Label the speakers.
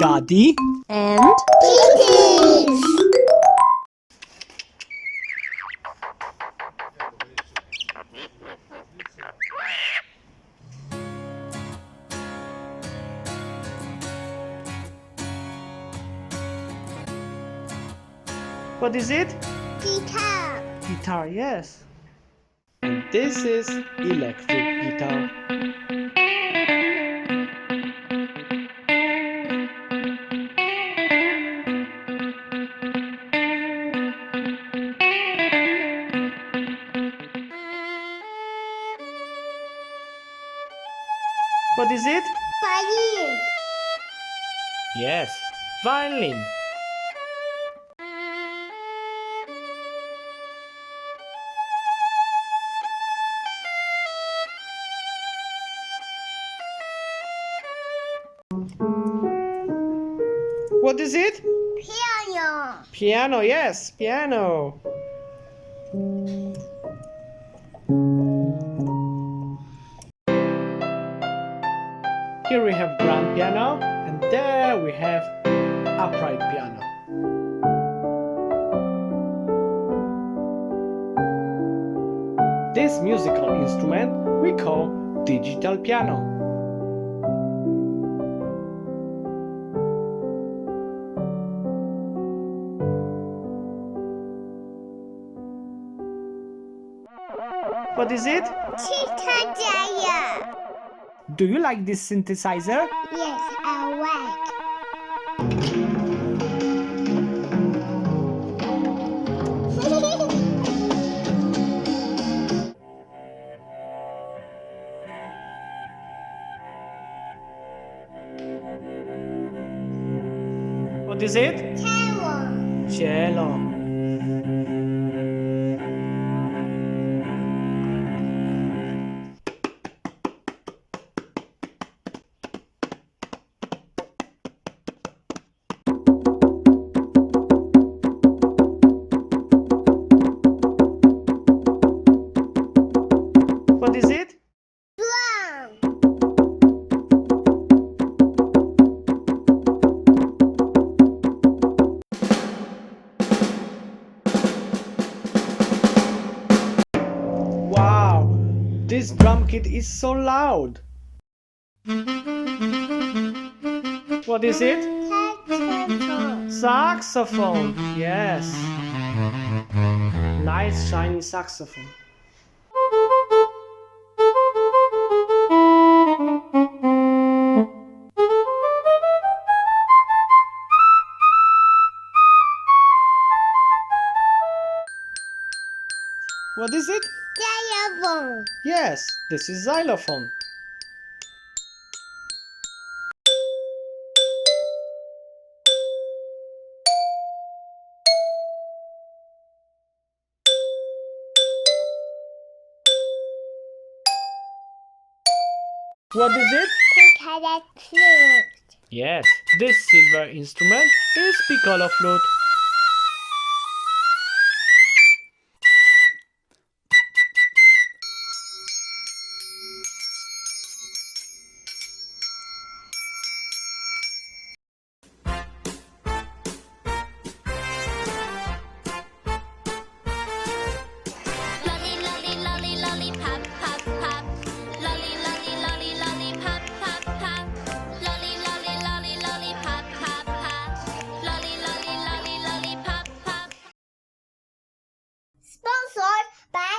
Speaker 1: Daddy
Speaker 2: and
Speaker 3: Kittens.
Speaker 1: What is it?
Speaker 3: Guitar.
Speaker 1: Guitar, yes. And this is electric guitar. What is it?
Speaker 3: Violin.
Speaker 1: Yes, violin. What is it?
Speaker 3: Piano.
Speaker 1: Piano, yes, piano. Here we have grand piano, and there we have upright piano. This musical instrument we call digital piano. What is it?
Speaker 3: Synthesizer.
Speaker 1: Do you like this synthesizer?
Speaker 3: Yes, I like.
Speaker 1: What is it?
Speaker 3: Cello.
Speaker 1: Cello. What is it?
Speaker 3: Drum.
Speaker 1: Wow, this drum kit is so loud. What is it?
Speaker 3: Saxophone.
Speaker 1: Saxophone. Yes. Nice shiny saxophone. What is it?
Speaker 3: Xylophone.
Speaker 1: Yes, this is xylophone. What is it?
Speaker 3: Piccolo flute.
Speaker 1: Yes, this silver instrument is piccolo flute.
Speaker 4: Lolly, lolly, lolly, lolly, pop, pop, pop. Lolly, lolly, lolly, lolly, pop, pop, pop. Lolly, lolly, lolly, lolly, pop, pop, pop. Lolly, lolly, lolly, lolly, pop, pop.
Speaker 3: Sponsored by